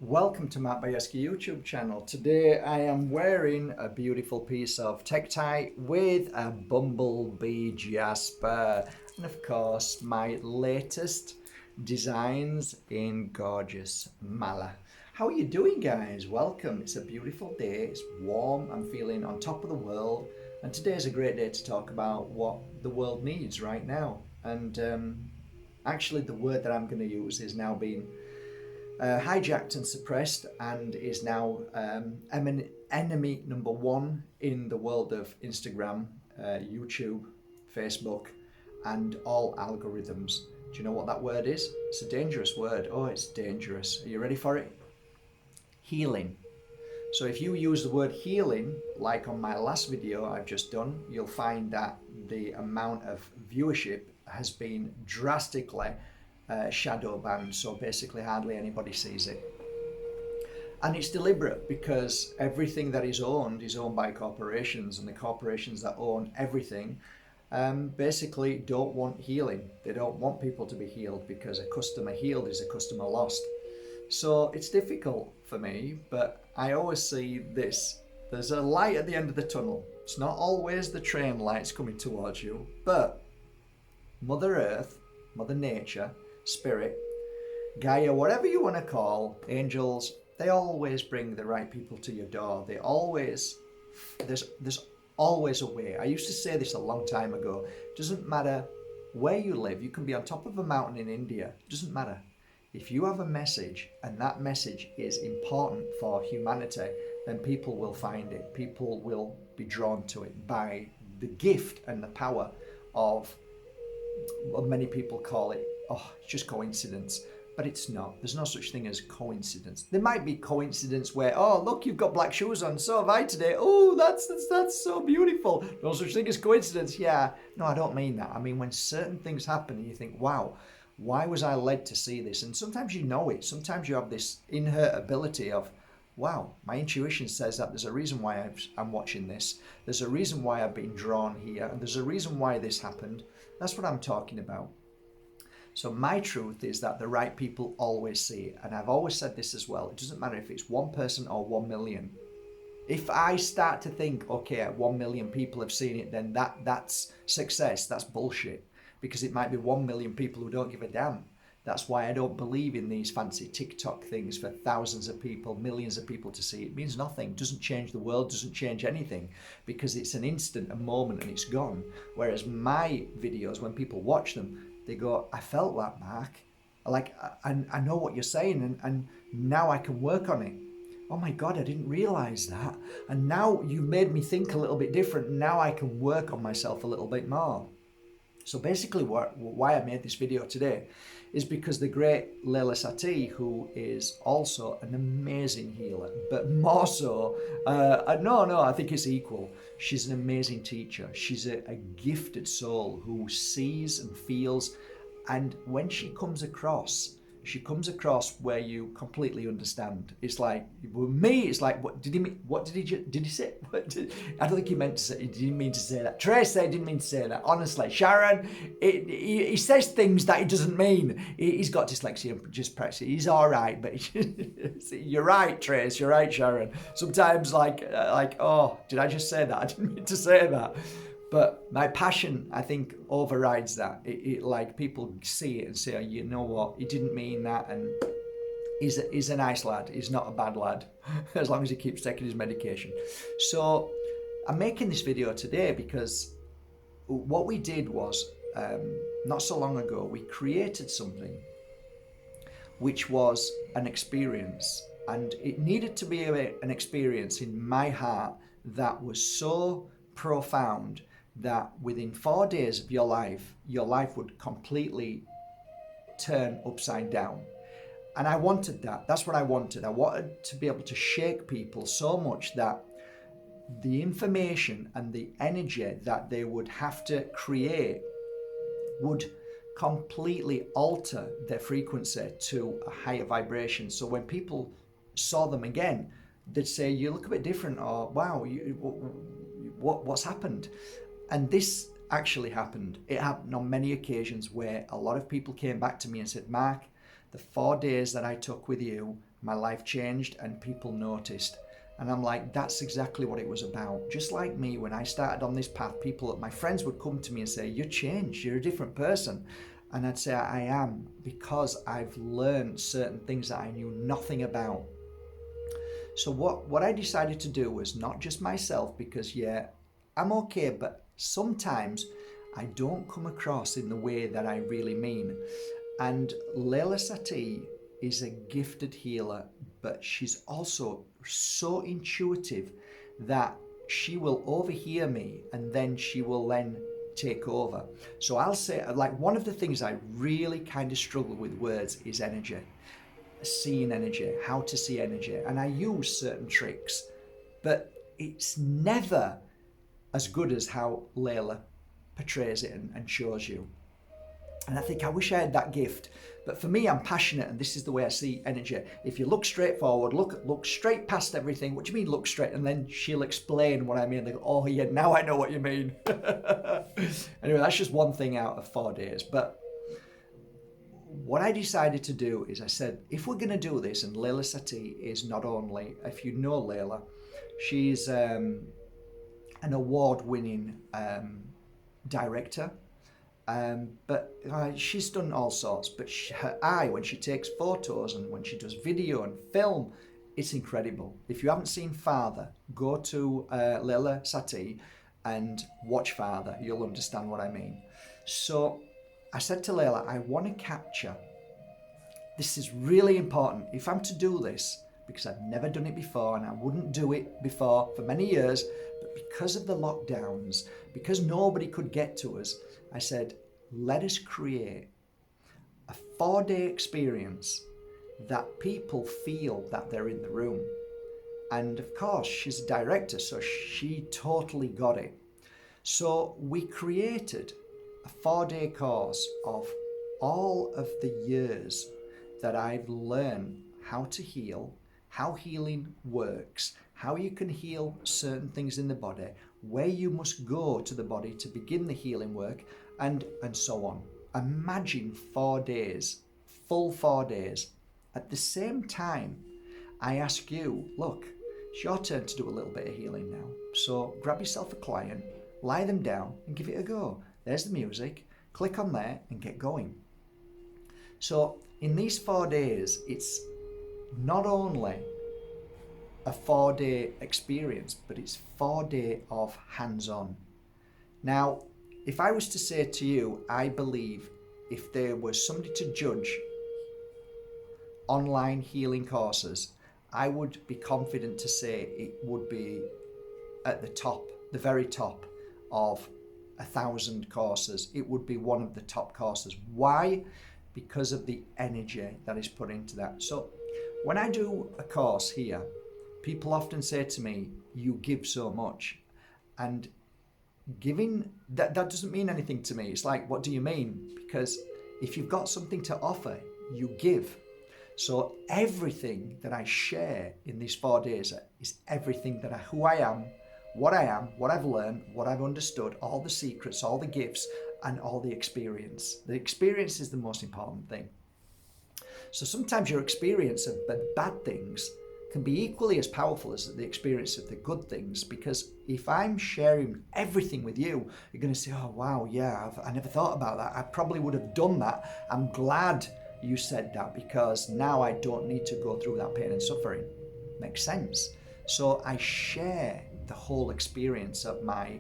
Welcome to mark.bajerski YouTube channel. Today I am wearing a beautiful piece of tech tie with a bumblebee jasper and of course my latest designs in gorgeous mala. How are you doing, guys? Welcome. It's a beautiful day, it's warm, I'm feeling on top of the world, and today is a great day to talk about what the world needs right now. And actually the word that I'm going to use is now being hijacked and suppressed and is now enemy number one in the world of Instagram, YouTube, Facebook, and all algorithms. Do you know what that word is? It's a dangerous word. Oh, it's dangerous. Are you ready for it? Healing. So if you use the word healing, like on my last video I've just done, you'll find that the amount of viewership has been drastically shadow banned, so basically hardly anybody sees it. And it's deliberate because everything that is owned by corporations, and the corporations that own everything basically don't want healing. They don't want people to be healed because a customer healed is a customer lost. So it's difficult for me, but I always see this. There's a light at the end of the tunnel. It's not always the train lights coming towards you, but Mother Earth, Mother Nature, Spirit, Gaia, whatever you want to call, angels, they always bring the right people to your door. They always, there's always a way. I used to say this a long time ago. It doesn't matter where you live. You can be on top of a mountain in India. It doesn't matter. If you have a message and that message is important for humanity, then people will find it. People will be drawn to it by the gift and the power of what many people call it, it's just coincidence. But it's not. There's no such thing as coincidence. There might be coincidence where, look, you've got black shoes on, so have I today. Oh, that's so beautiful. No such thing as coincidence. Yeah. No, I don't mean that. I mean when certain things happen and you think, wow, why was I led to see this? And sometimes you know it. Sometimes you have this inherent ability of, wow, my intuition says that there's a reason why I'm watching this. There's a reason why I've been drawn here. And there's a reason why this happened. That's what I'm talking about. So my truth is that the right people always see it. And I've always said this as well. It doesn't matter if it's one person or 1 million. If I start to think, okay, 1 million people have seen it, then that's success. That's bullshit. Because it might be 1 million people who don't give a damn. That's why I don't believe in these fancy TikTok things for thousands of people, millions of people to see. It means nothing. It doesn't change the world, doesn't change anything, because it's an instant, a moment, and it's gone. Whereas my videos, when people watch them, they go, I felt that, Mark. I know what you're saying, and now I can work on it. Oh my God, I didn't realize that. And now you made me think a little bit different. Now I can work on myself a little bit more. So basically why I made this video today is because the great Leila Sati, who is also an amazing healer, but more so, I think it's equal. She's an amazing teacher. She's a gifted soul who sees and feels, and when she comes across where you completely understand. It's like, with me, it's like, what did he mean? What did he say? I don't think he meant to say, he didn't mean to say that. Trace said he didn't mean to say that. Honestly, Sharon, he says things that he doesn't mean. He's got dyslexia, just practice it. He's all right, but you're right, Trace, you're right, Sharon. Sometimes like, oh, did I just say that? I didn't mean to say that. But my passion, I think, overrides that. It like people see it and say, you know what, he didn't mean that, and he's a nice lad. He's not a bad lad, as long as he keeps taking his medication. So I'm making this video today because what we did was, not so long ago, we created something which was an experience, and it needed to be an experience in my heart that was so profound that within 4 days of your life would completely turn upside down. And I wanted that. That's what I wanted. I wanted to be able to shake people so much that the information and the energy that they would have to create would completely alter their frequency to a higher vibration. So when people saw them again, they'd say, you look a bit different, or wow, what's happened? And this actually happened. It happened on many occasions where a lot of people came back to me and said, Mark, the 4 days that I took with you my life changed and people noticed. And I'm like, that's exactly what it was about. Just like me, when I started on this path, my friends would come to me and say, you're changed, you're a different person. And I'd say, I am, because I've learned certain things that I knew nothing about. So what I decided to do was not just myself, because yeah, I'm okay, but sometimes I don't come across in the way that I really mean. And Layla Satie is a gifted healer, but she's also so intuitive that she will overhear me and then she will then take over. So I'll say, like, one of the things I really kind of struggle with words is energy, seeing energy, how to see energy. And I use certain tricks, but it's never as good as how Layla portrays it and shows you. And I think I wish I had that gift. But for me, I'm passionate, and this is the way I see energy. If you look straight forward, look straight past everything. What do you mean look straight? And then she'll explain what I mean. They go, oh yeah, now I know what you mean. Anyway, that's just one thing out of 4 days. But what I decided to do is I said, if we're going to do this, and Layla Satie is not only, if you know Layla, she's an award-winning director. But she's done all sorts, but her eye, when she takes photos and when she does video and film, it's incredible. If you haven't seen Father, go to Layla Satie and watch Father. You'll understand what I mean. So I said to Layla, I want to capture, this is really important. If I'm to do this, because I've never done it before and I wouldn't do it before for many years, but because of the lockdowns, because nobody could get to us, I said, let us create a 4-day experience that people feel that they're in the room. And of course, she's a director, so she totally got it. So we created a 4-day course of all of the years that I've learned how to heal, how healing works, how you can heal certain things in the body, where you must go to the body to begin the healing work, and so on. Imagine 4 days, full 4 days. At the same time, I ask you, look, it's your turn to do a little bit of healing now. So grab yourself a client, lie them down and give it a go. There's the music, click on there and get going. So in these 4 days, it's not only a 4-day experience, but it's 4 days of hands-on. Now, if I was to say to you, I believe if there was somebody to judge online healing courses, I would be confident to say it would be at the top, the very top of 1,000 courses. It would be one of the top courses. Why? Because of the energy that is put into that. So when I do a course here, people often say to me, you give so much. And giving, that doesn't mean anything to me. It's like, what do you mean? Because if you've got something to offer, you give. So everything that I share in these 4 days is everything that who I am, what I've learned, what I've understood, all the secrets, all the gifts, and all the experience. The experience is the most important thing. So sometimes your experience of bad things can be equally as powerful as the experience of the good things, because if I'm sharing everything with you, you're going to say, oh wow, yeah, I never thought about that. I probably would have done that. I'm glad you said that, because now I don't need to go through that pain and suffering. Makes sense. So I share the whole experience of my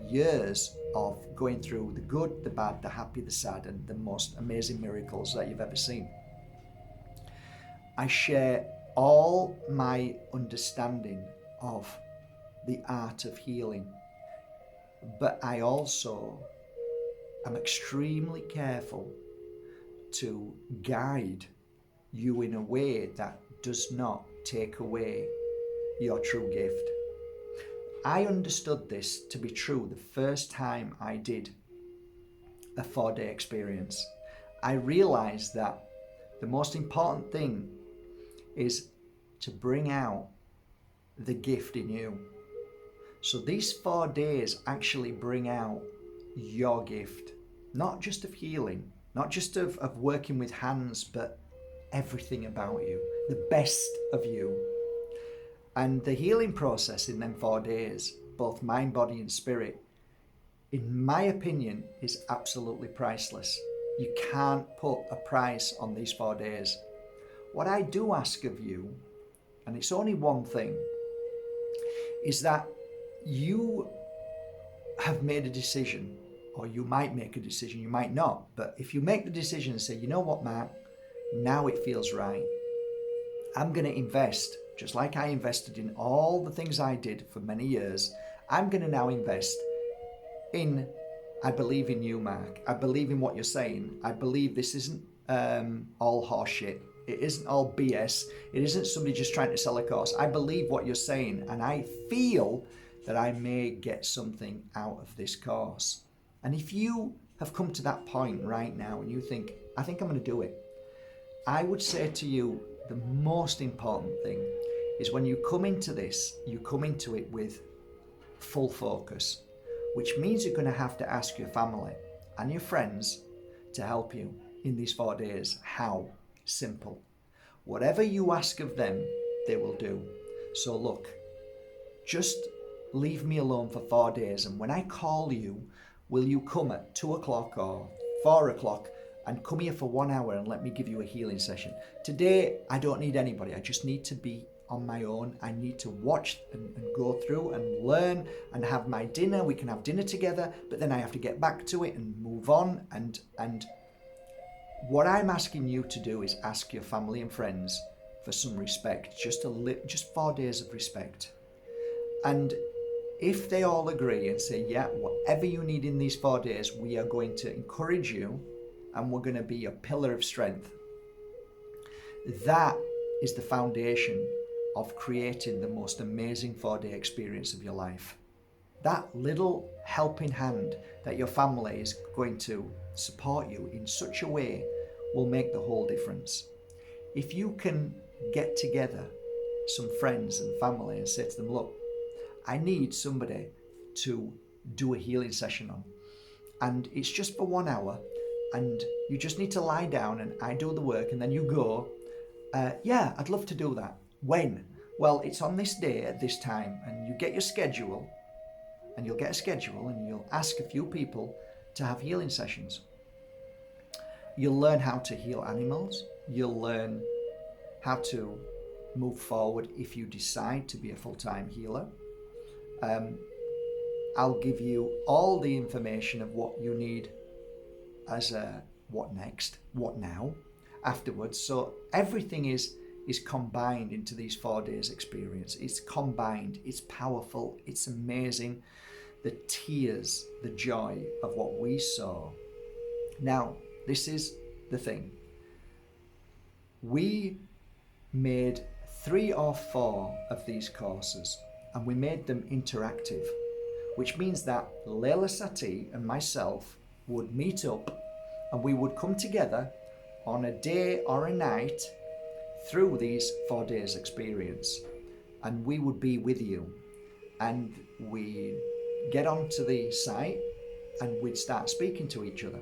years of going through the good, the bad, the happy, the sad, and the most amazing miracles that you've ever seen. I share all my understanding of the art of healing, but I also am extremely careful to guide you in a way that does not take away your true gift. I understood this to be true the first time I did a 4-day experience. I realized that the most important thing is to bring out the gift in you. So these 4 days actually bring out your gift, not just of healing, not just of working with hands, but everything about you. the best of you. And the healing process in them 4 days, both mind, body and spirit, in my opinion, is absolutely priceless. You can't put a price on these 4 days. What I do ask of you, and it's only one thing, is that you have made a decision, or you might make a decision, you might not, but if you make the decision and say, you know what, Mark, now it feels right. I'm going to invest, just like I invested in all the things I did for many years, I'm going to now invest in, I believe in you, Mark. I believe in what you're saying. I believe this isn't all horseshit. It isn't all BS. It isn't somebody just trying to sell a course. I believe what you're saying, and I feel that I may get something out of this course. And if you have come to that point right now and you think, I think I'm going to do it, I would say to you, the most important thing is when you come into this, you come into it with full focus, which means you're going to have to ask your family and your friends to help you in these 4 days. How? Simple. Whatever you ask of them, they will do. So look, just leave me alone for 4 days, and when I call you, will you come at 2 o'clock or 4 o'clock and come here for 1 hour and let me give you a healing session? Today, I don't need anybody. I just need to be on my own. I need to watch and go through and learn and have my dinner. We can have dinner together, but then I have to get back to it and move on. And what I'm asking you to do is ask your family and friends for some respect, just 4 days of respect. And if they all agree and say, yeah, whatever you need in these 4 days, we are going to encourage you and we're going to be a pillar of strength. That is the foundation of creating the most amazing 4-day experience of your life. That little helping hand that your family is going to support you in such a way will make the whole difference. If you can get together some friends and family and say to them, look, I need somebody to do a healing session on, and it's just for 1 hour, and you just need to lie down and I do the work and then you go, yeah, I'd love to do that. When? Well, it's on this day at this time, and you get your schedule, and you'll get a schedule and you'll ask a few people to have healing sessions. You'll learn how to heal animals. You'll learn how to move forward if you decide to be a full-time healer. I'll give you all the information of what you need as a what next, what now, afterwards. So everything is combined into these 4 days experience. It's combined, it's powerful, it's amazing. The tears, the joy of what we saw. Now, this is the thing. We made 3 or 4 of these courses and we made them interactive, which means that Leila Sati and myself would meet up and we would come together on a day or a night through these 4 days experience, and we would be with you, and we get onto the site and we'd start speaking to each other.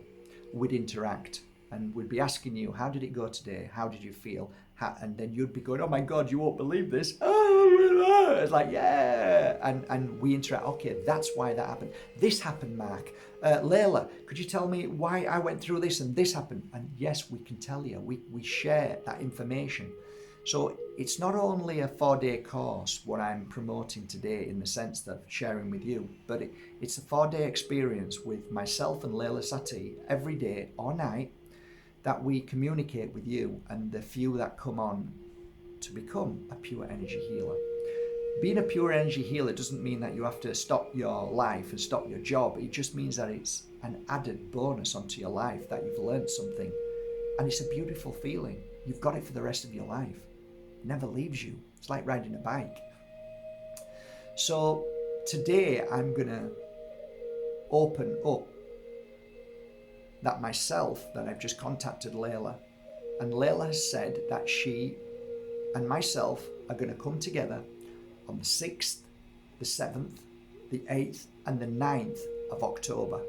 We'd interact and we'd be asking you, how did it go today? How did you feel? And then you'd be going, oh my God, you won't believe this. It's like, yeah. And we interact. Okay, that's why that happened. This happened, Mark. Leila, could you tell me why I went through this and this happened? And yes, we can tell you. We share that information. So it's not only a 4-day course, what I'm promoting today in the sense of sharing with you, but it's a 4-day experience with myself and Leila Sati every day or night that we communicate with you and the few that come on to become a pure energy healer. Being a pure energy healer doesn't mean that you have to stop your life and stop your job. It just means that it's an added bonus onto your life, that you've learned something. And it's a beautiful feeling. You've got it for the rest of your life. It never leaves you. It's like riding a bike. So today I'm going to open up that I've just contacted Leila. And Leila has said that she and myself are going to come together on the 6th, the 7th, the 8th and the 9th of October.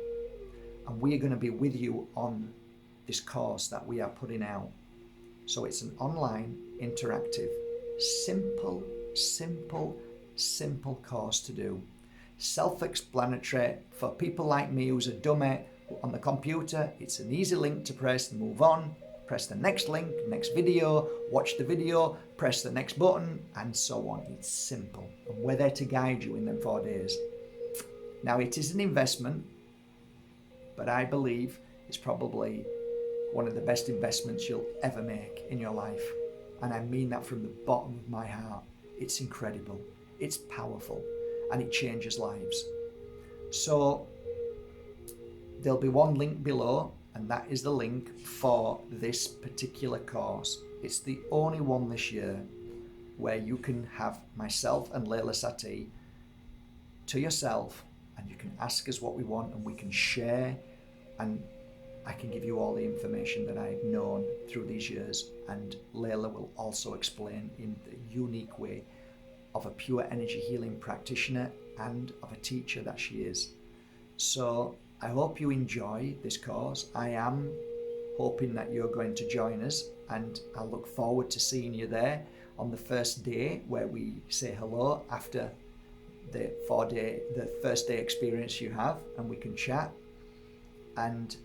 And we are going to be with you on this course that we are putting out. So it's an online interactive. Simple, simple, simple course to do. Self-explanatory for people like me who's a dummy on the computer. It's an easy link to press and move on. Press the next link, next video, watch the video, press the next button, and so on. It's simple. And we're there to guide you in them 4 days. Now, it is an investment, but I believe it's probably one of the best investments you'll ever make in your life. And I mean that from the bottom of my heart. It's incredible, it's powerful, and it changes lives. So there'll be one link below, and that is the link for this particular course. It's the only one this year where you can have myself and Layla Satie to yourself, and you can ask us what we want, and we can share, and I can give you all the information that I've known through these years, and Layla will also explain in the unique way of a pure energy healing practitioner and of a teacher that she is. So I hope you enjoy this course. I am hoping that you're going to join us, and I look forward to seeing you there on the first day, where we say hello after the first day experience you have, and we can chat, and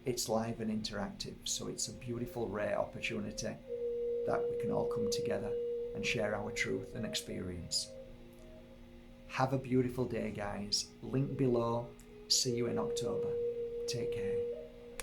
it's live and interactive. So it's a beautiful, rare opportunity that we can all come together and share our truth and experience. Have a beautiful day, guys. Link below. See you in October. Take care.